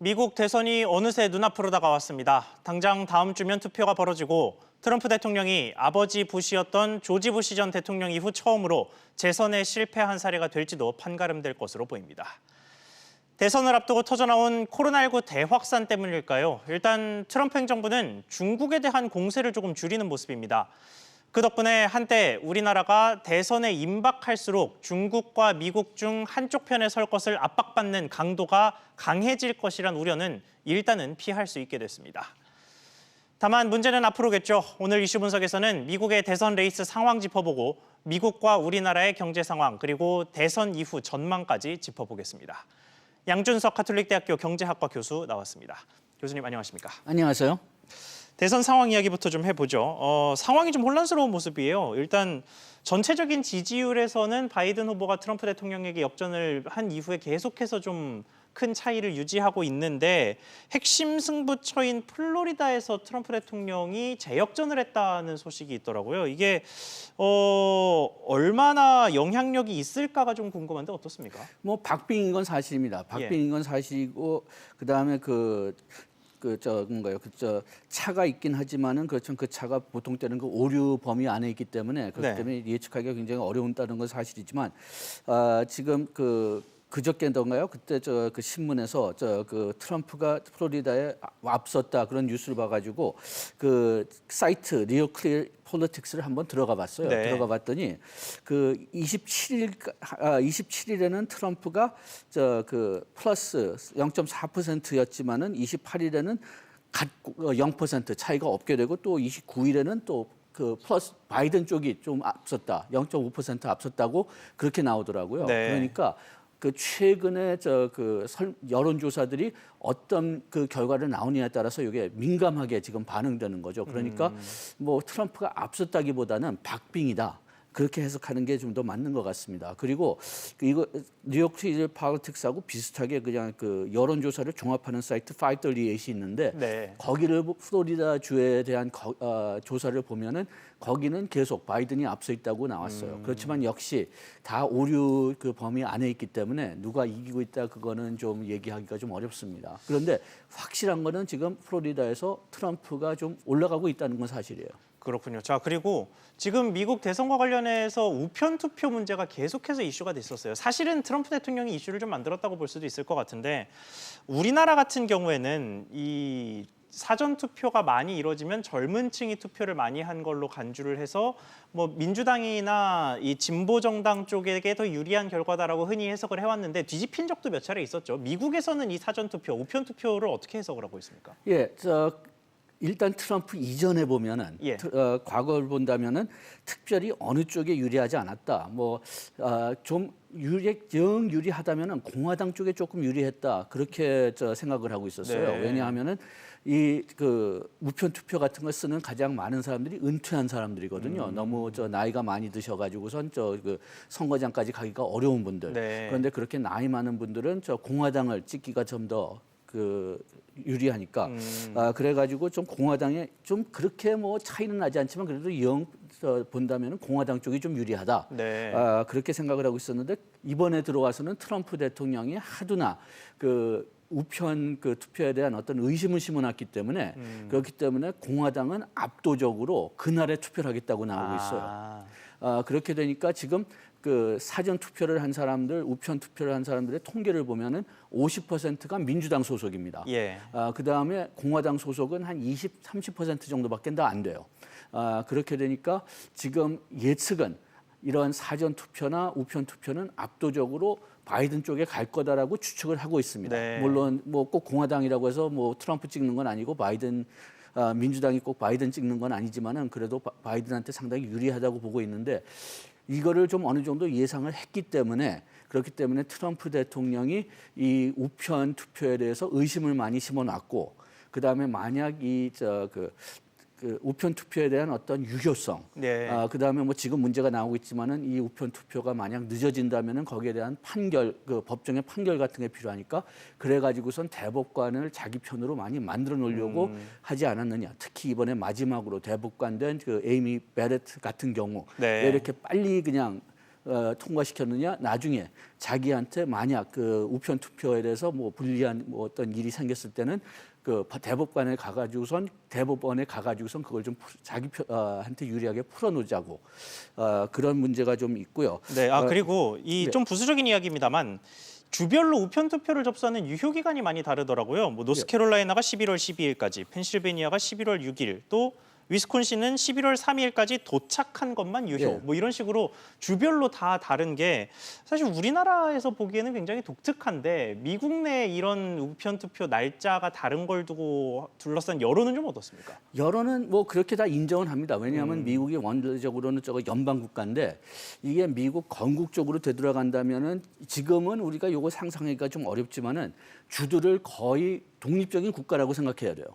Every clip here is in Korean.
미국 대선이 어느새 눈앞으로 다가왔습니다. 당장 다음 주면 투표가 벌어지고 트럼프 대통령이 아버지 부시였던 조지 부시 전 대통령 이후 처음으로 재선에 실패한 사례가 될지도 판가름될 것으로 보입니다. 대선을 앞두고 터져나온 코로나19 대확산 때문일까요? 일단 트럼프 행정부는 중국에 대한 공세를 조금 줄이는 모습입니다. 그 덕분에 한때 우리나라가 대선에 임박할수록 중국과 미국 중 한쪽 편에 설 것을 압박받는 강도가 강해질 것이란 우려는 일단은 피할 수 있게 됐습니다. 다만 문제는 앞으로겠죠. 오늘 이슈 분석에서는 미국의 대선 레이스 상황 짚어보고 미국과 우리나라의 경제 상황 그리고 대선 이후 전망까지 짚어보겠습니다. 양준석 가톨릭대학교 경제학과 교수 나왔습니다. 교수님 안녕하십니까? 안녕하세요. 대선 상황 이야기부터 좀 해보죠. 상황이 좀 혼란스러운 모습이에요. 일단 전체적인 지지율에서는 바이든 후보가 트럼프 대통령에게 역전을 한 이후에 계속해서 좀 큰 차이를 유지하고 있는데 핵심 승부처인 플로리다에서 트럼프 대통령이 재역전을 했다는 소식이 있더라고요. 이게 얼마나 영향력이 있을까가 좀 궁금한데 어떻습니까? 뭐 박빙인 건 사실입니다. 박빙인 건 사실이고 그다음에 차가 있긴 하지만은 그렇죠. 그 차가 보통 때는 그 오류 범위 안에 있기 때문에 그렇기 때문에 예측하기가 굉장히 어려운다는 건 사실이지만 지금 그저께인가요? 그때 그 신문에서 그 트럼프가 플로리다에 앞섰다 그런 뉴스를 봐가지고 그 사이트 리오 클리어 폴리틱스를 한번 들어가 봤어요. 네. 들어가 봤더니 그 27일에는 트럼프가 그 플러스 0.4%였지만은 28일에는 0% 차이가 없게 되고 또 29일에는 또 그 플러스 바이든 쪽이 좀 앞섰다. 0.5% 앞섰다고 그렇게 나오더라고요. 네. 그러니까 그 최근에 여론조사들이 어떤 그 결과를 나오느냐에 따라서 이게 민감하게 지금 반응되는 거죠. 그러니까 뭐 트럼프가 앞섰다기보다는 박빙이다. 그렇게 해석하는 게 좀 더 맞는 것 같습니다. 그리고 이거 뉴욕 시티 폴리틱스하고 비슷하게 그냥 그 여론조사를 종합하는 사이트 538이 있는데 거기를 플로리다 주에 대한 조사를 보면은 거기는 계속 바이든이 앞서 있다고 나왔어요. 그렇지만 역시 다 오류 그 범위 안에 있기 때문에 누가 이기고 있다 그거는 좀 얘기하기가 좀 어렵습니다. 그런데 확실한 거는 지금 플로리다에서 트럼프가 좀 올라가고 있다는 건 사실이에요. 그렇군요. 자, 그리고 지금 미국 대선과 관련해서 우편 투표 문제가 계속해서 이슈가 됐었어요. 사실은 트럼프 대통령이 이슈를 좀 만들었다고 볼 수도 있을 것 같은데 우리나라 같은 경우에는 이 사전 투표가 많이 이루어지면 젊은 층이 투표를 많이 한 걸로 간주를 해서 뭐 민주당이나 이 진보 정당 쪽에게 더 유리한 결과다라고 흔히 해석을 해왔는데 뒤집힌 적도 몇 차례 있었죠. 미국에서는 이 사전 투표, 우편 투표를 어떻게 해석을 하고 있습니까? 일단 트럼프 이전에 보면은 과거를 본다면은 특별히 어느 쪽에 유리하지 않았다. 좀 유리하다면은 공화당 쪽에 조금 유리했다. 그렇게 생각을 하고 있었어요. 네. 왜냐하면은 이 그 우편 투표 같은 걸 쓰는 가장 많은 사람들이 은퇴한 사람들이거든요. 너무 나이가 많이 드셔가지고선 그 선거장까지 가기가 어려운 분들. 그런데 그렇게 나이 많은 분들은 공화당을 찍기가 좀 더 유리하니까 그래가지고 좀 공화당에 좀 그렇게 뭐 차이는 나지 않지만 그래도 본다면은 공화당 쪽이 좀 유리하다. 그렇게 생각을 하고 있었는데 이번에 들어와서는 트럼프 대통령이 하도나 그 우편 그 투표에 대한 어떤 의심을 심어놨기 때문에 그렇기 때문에 공화당은 압도적으로 그날에 투표를 하겠다고 나오고 있어요. 그렇게 되니까 지금 그 사전 투표를 한 사람들, 우편 투표를 한 사람들의 통계를 보면은 50%가 민주당 소속입니다. 그 다음에 공화당 소속은 한 30% 정도밖에 안 돼요. 그렇게 되니까 지금 예측은 이런 사전 투표나 우편 투표는 압도적으로 바이든 쪽에 갈 거다라고 추측을 하고 있습니다. 물론 뭐 꼭 공화당이라고 해서 뭐 트럼프 찍는 건 아니고 민주당이 꼭 바이든 찍는 건 아니지만은 그래도 바이든한테 상당히 유리하다고 보고 있는데 이거를 좀 어느 정도 예상을 했기 때문에 그렇기 때문에 트럼프 대통령이 이 우편 투표에 대해서 의심을 많이 심어놨고 그다음에 만약 그 우편 투표에 대한 어떤 유효성, 그다음에 뭐 지금 문제가 나오고 있지만은 이 우편 투표가 만약 늦어진다면은 거기에 대한 판결, 그 법정의 판결 같은 게 필요하니까 그래가지고선 대법관을 자기 편으로 많이 만들어 놓으려고 하지 않았느냐. 특히 이번에 마지막으로 대법관 된 그 에이미 베레트 같은 경우 왜 이렇게 빨리 그냥 통과시켰느냐? 나중에 자기한테 만약 그 우편 투표에 대해서 뭐 불리한 뭐 어떤 일이 생겼을 때는 그 대법관에 가가지고선 그걸 좀 자기한테 유리하게 풀어놓자고 그런 문제가 좀 있고요. 네, 그리고 이 좀 부수적인 이야기입니다만 주별로 우편 투표를 접수하는 유효 기간이 많이 다르더라고요. 뭐 노스캐롤라이나가 11월 12일까지, 펜실베니아가 11월 6일, 또 위스콘신은 11월 3일까지 도착한 것만 유효. 뭐 이런 식으로 주별로 다 다른 게 사실 우리나라에서 보기에는 굉장히 독특한데 미국 내 이런 우편 투표 날짜가 다른 걸 두고 둘러싼 여론은 좀 어떻습니까? 여론은 뭐 그렇게 다 인정은 합니다. 왜냐하면 미국이 원래적으로는 연방 국가인데 이게 미국 건국적으로 되돌아간다면은 지금은 우리가 이거 상상하기가 좀 어렵지만은 주들을 거의 독립적인 국가라고 생각해야 돼요.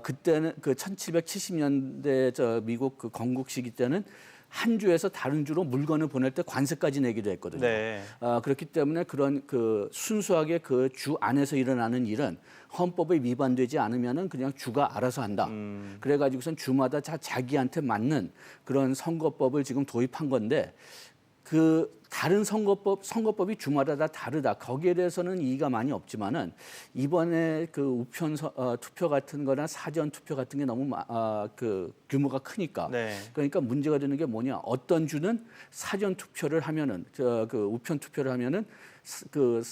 그때는 그 1770년대 미국 그 건국 시기 때는 한 주에서 다른 주로 물건을 보낼 때 관세까지 내기도 했거든요. 네. 그렇기 때문에 그런 그 순수하게 그 주 안에서 일어나는 일은 헌법에 위반되지 않으면은 그냥 주가 알아서 한다. 그래가지고선 주마다 자기한테 맞는 그런 선거법을 지금 도입한 건데 그 다른 선거법이 주마다 다 다르다. 거기에 대해서는 이의가 많이 없지만은 이번에 그 우편 투표 같은 거나 사전 투표 같은 게 너무 그 규모가 크니까. 네. 그러니까 문제가 되는 게 뭐냐? 어떤 주는 사전 투표를 하면은 그 우편 투표를 하면은 그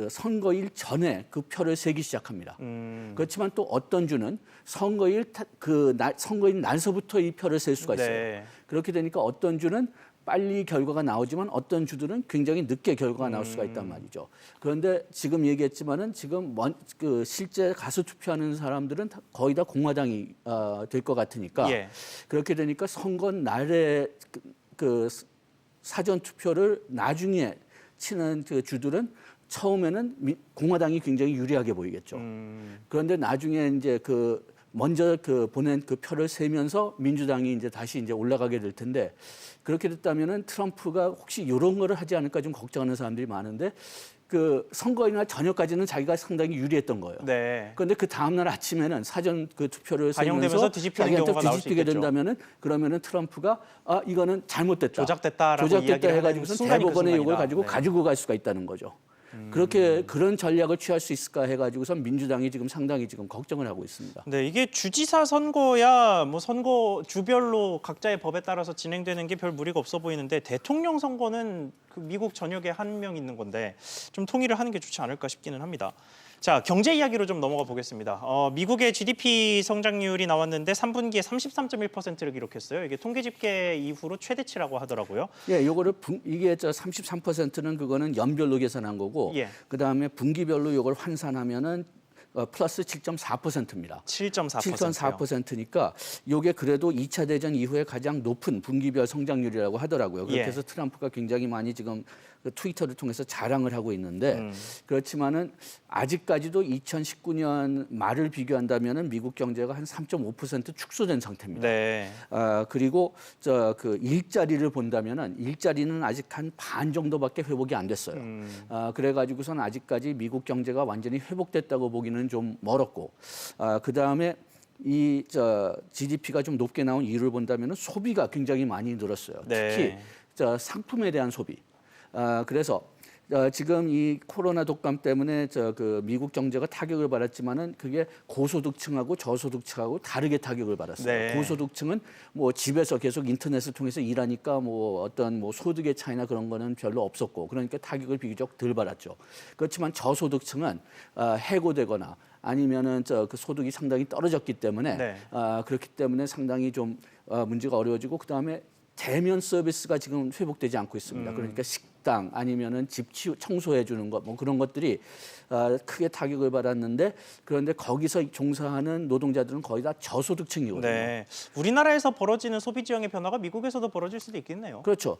선거일 전에 그 표를 세기 시작합니다. 그렇지만 또 어떤 주는 선거일 날서부터 이 표를 셀 수가 있어요. 네. 그렇게 되니까 어떤 주는 빨리 결과가 나오지만 어떤 주들은 굉장히 늦게 결과가 나올 수가 있단 말이죠. 그런데 지금 얘기했지만은 지금 그 실제 가서 투표하는 사람들은 거의 다 공화당이 될 것 같으니까 그렇게 되니까 선거 날에 그 사전 투표를 나중에 치는 그 주들은 처음에는 공화당이 굉장히 유리하게 보이겠죠. 그런데 나중에 이제 먼저 보낸 그 표를 세면서 민주당이 이제 다시 이제 올라가게 될 텐데 그렇게 됐다면은 트럼프가 혹시 이런 거를 하지 않을까 좀 걱정하는 사람들이 많은데 그 선거일날 저녁까지는 자기가 상당히 유리했던 거예요. 네. 그런데 그 다음 날 아침에는 사전 그 투표를 반영되면서 세면서 뒤집히는 자기한테 경우가 나올 수 뒤집히게 있겠죠. 된다면은 그러면은 트럼프가 이거는 잘못됐다. 조작됐다 해가지고선 대법원에 이걸 네. 가지고 갈 수가 있다는 거죠. 그런 전략을 취할 수 있을까 해가지고선 민주당이 지금 상당히 지금 걱정을 하고 있습니다. 네, 이게 주지사 선거야 뭐 선거 주별로 각자의 법에 따라서 진행되는 게 별 무리가 없어 보이는데 대통령 선거는 그 미국 전역에 한 명 있는 건데 좀 통일을 하는 게 좋지 않을까 싶기는 합니다. 자, 경제 이야기로 좀 넘어가 보겠습니다. 미국의 GDP 성장률이 나왔는데 3분기에 33.1%를 기록했어요. 이게 통계 집계 이후로 최대치라고 하더라고요. 예, 요거를 이게 33%는 그거는 연별로 계산한 거고, 그다음에 분기별로 요걸 환산하면은 플러스 7.4%입니다. 7.4%니까 요게 그래도 2차 대전 이후에 가장 높은 분기별 성장률이라고 하더라고요. 그렇게 해서 트럼프가 굉장히 많이 지금 트위터를 통해서 자랑을 하고 있는데 그렇지만은 아직까지도 2019년 말을 비교한다면은 미국 경제가 한 3.5% 축소된 상태입니다. 네. 그리고 그 일자리를 본다면은 일자리는 아직 한 반 정도밖에 회복이 안 됐어요. 그래가지고선 아직까지 미국 경제가 완전히 회복됐다고 보기는 좀 멀었고, 그 다음에 GDP가 좀 높게 나온 이유를 본다면은 소비가 굉장히 많이 늘었어요. 특히 상품에 대한 소비. 그래서 지금 이 코로나 독감 때문에 그 미국 경제가 타격을 받았지만은 그게 고소득층하고 저소득층하고 다르게 타격을 받았어요. 네. 고소득층은 뭐 집에서 계속 인터넷을 통해서 일하니까 뭐 어떤 뭐 소득의 차이나 그런 거는 별로 없었고 그러니까 타격을 비교적 덜 받았죠. 그렇지만 저소득층은 해고되거나 아니면은 그 소득이 상당히 떨어졌기 때문에 그렇기 때문에 상당히 좀 문제가 어려워지고 그 다음에 대면 서비스가 지금 회복되지 않고 있습니다. 그러니까 식당 아니면은 집 청소해 주는 것 뭐 그런 것들이 크게 타격을 받았는데 그런데 거기서 종사하는 노동자들은 거의 다 저소득층이거든요. 네. 우리나라에서 벌어지는 소비 지형의 변화가 미국에서도 벌어질 수도 있겠네요. 그렇죠.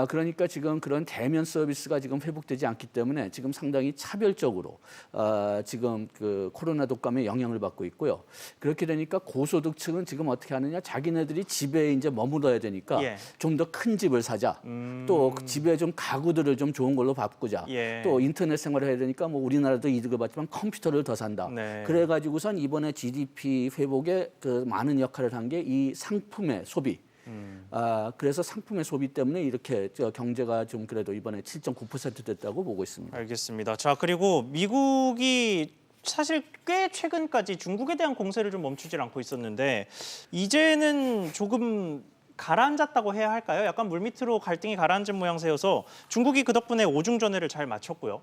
그러니까 지금 그런 대면 서비스가 지금 회복되지 않기 때문에 지금 상당히 차별적으로 지금 그 코로나 독감에 영향을 받고 있고요. 그렇게 되니까 고소득층은 지금 어떻게 하느냐? 자기네들이 집에 이제 머물러야 되니까 좀 더 큰 집을 사자. 또 집에 좀 가구들을 좀 좋은 걸로 바꾸자. 또 인터넷 생활을 해야 되니까 뭐 우리나라도 이득을 받지만 컴퓨터를 더 산다. 그래가지고선 이번에 GDP 회복에 그 많은 역할을 한 게 이 상품의 소비. 그래서 상품의 소비 때문에 이렇게 경제가 좀 그래도 이번에 7.9% 됐다고 보고 있습니다. 알겠습니다. 자, 그리고 미국이 사실 꽤 최근까지 중국에 대한 공세를 좀 멈추질 않고 있었는데 이제는 조금 가라앉았다고 해야 할까요? 약간 물밑으로 갈등이 가라앉은 모양새여서 중국이 그 덕분에 오중전해를 잘 마쳤고요.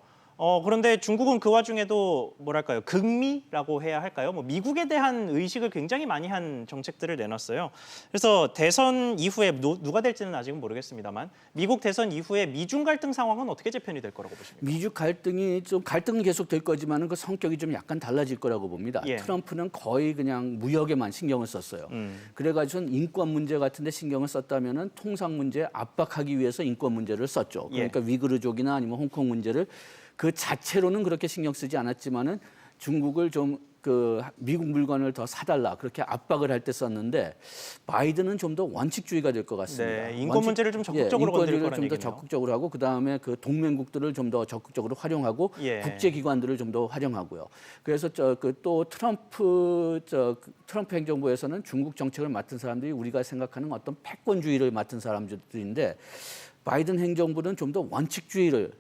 그런데 중국은 그 와중에도 뭐랄까요? 극미라고 해야 할까요? 뭐 미국에 대한 의식을 굉장히 많이 한 정책들을 내놨어요. 그래서 대선 이후에 누가 될지는 아직은 모르겠습니다만 미국 대선 이후에 미중 갈등 상황은 어떻게 재편이 될 거라고 보십니까? 미중 갈등이 좀 갈등은 계속 될 거지만은 그 성격이 좀 약간 달라질 거라고 봅니다. 예. 트럼프는 거의 그냥 무역에만 신경을 썼어요. 그래가지고는 인권 문제 같은데 신경을 썼다면은 통상 문제 압박하기 위해서 인권 문제를 썼죠. 그러니까 위구르족이나 아니면 홍콩 문제를 그 자체로는 그렇게 신경 쓰지 않았지만은 중국을 좀 그 미국 물건을 더 사달라 그렇게 압박을 할 때 썼는데 바이든은 좀 더 원칙주의가 될 것 같습니다. 네, 인권 문제를 좀 적극적으로 건드릴 거라는 좀 더 얘기네요. 적극적으로 하고 그다음에 그 동맹국들을 좀 더 적극적으로 활용하고 국제기관들을 좀 더 활용하고요. 그래서 또 트럼프 행정부에서는 중국 정책을 맡은 사람들이 우리가 생각하는 어떤 패권주의를 맡은 사람들인데. 바이든 행정부는 좀 더 원칙주의를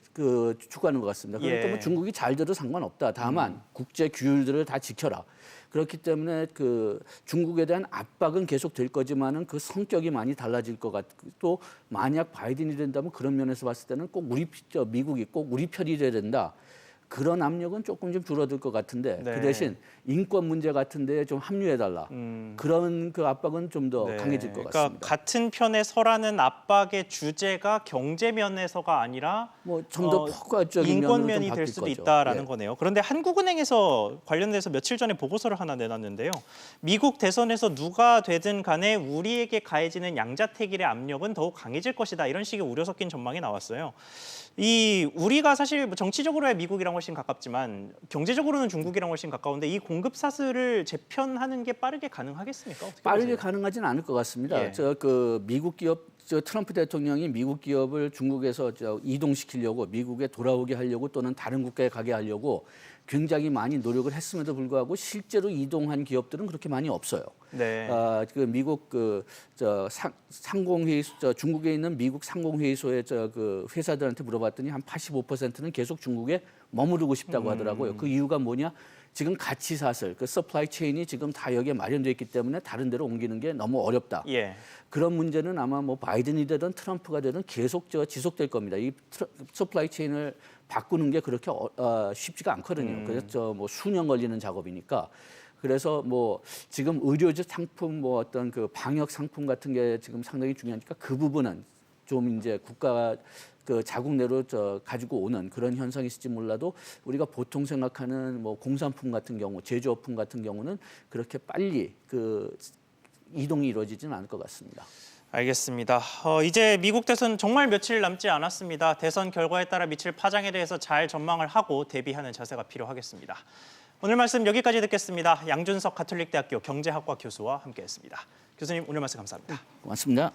추구하는 것 같습니다. 그러니까 뭐 중국이 잘 돼도 상관없다. 다만 국제 규율들을 다 지켜라. 그렇기 때문에 그 중국에 대한 압박은 계속 될 거지만은 그 성격이 많이 달라질 것 같고 또 만약 바이든이 된다면 그런 면에서 봤을 때는 꼭 미국이 꼭 우리 편이 돼야 된다. 그런 압력은 조금 좀 줄어들 것 같은데 그 대신 인권 문제 같은 데에 좀 합류해달라. 그런 그 압박은 좀 더 강해질 것 같습니다. 그러니까 같은 편에 서라는 압박의 주제가 경제 면에서가 아니라 뭐 좀 더 포괄적인 인권 면으로 좀 면이 될 바뀔 수도 거죠. 있다라는 예. 거네요. 그런데 한국은행에서 관련돼서 며칠 전에 보고서를 하나 내놨는데요. 미국 대선에서 누가 되든 간에 우리에게 가해지는 양자택일의 압력은 더욱 강해질 것이다. 이런 식의 우려 섞인 전망이 나왔어요. 우리가 사실 정치적으로야 미국이랑 훨씬 가깝지만 경제적으로는 중국이랑 훨씬 가까운데 이 공급 사슬을 재편하는 게 빠르게 가능하겠습니까? 어떻게 빠르게 보세요? 가능하지는 않을 것 같습니다. 예. 미국 기업 트럼프 대통령이 미국 기업을 중국에서 이동시키려고 미국에 돌아오게 하려고 또는 다른 국가에 가게 하려고 굉장히 많이 노력을 했음에도 불구하고 실제로 이동한 기업들은 그렇게 많이 없어요. 네. 그 미국 상공회의 중국에 있는 미국 상공회의소의 그 회사들한테 물어봤더니 한 85%는 계속 중국에 머무르고 싶다고 하더라고요. 그 이유가 뭐냐? 지금 가치 사슬, 그 서플라이 체인이 지금 다 여기에 마련돼 있기 때문에 다른 데로 옮기는 게 너무 어렵다. 예. 그런 문제는 아마 뭐 바이든이 되든 트럼프가 되든 계속 지속될 겁니다. 이 서플라이 체인을 바꾸는 게 그렇게 쉽지가 않거든요. 그래서 뭐 수년 걸리는 작업이니까. 그래서 뭐 지금 의료주 상품 뭐 어떤 그 방역 상품 같은 게 지금 상당히 중요하니까 그 부분은 좀 이제 국가가 그 자국 내로 가지고 오는 그런 현상이 있을지 몰라도 우리가 보통 생각하는 뭐 공산품 같은 경우, 제조업품 같은 경우는 그렇게 빨리 그 이동이 이루어지지는 않을 것 같습니다. 알겠습니다. 이제 미국 대선 정말 며칠 남지 않았습니다. 대선 결과에 따라 미칠 파장에 대해서 잘 전망을 하고 대비하는 자세가 필요하겠습니다. 오늘 말씀 여기까지 듣겠습니다. 양준석 가톨릭대학교 경제학과 교수와 함께했습니다. 교수님 오늘 말씀 감사합니다. 고맙습니다.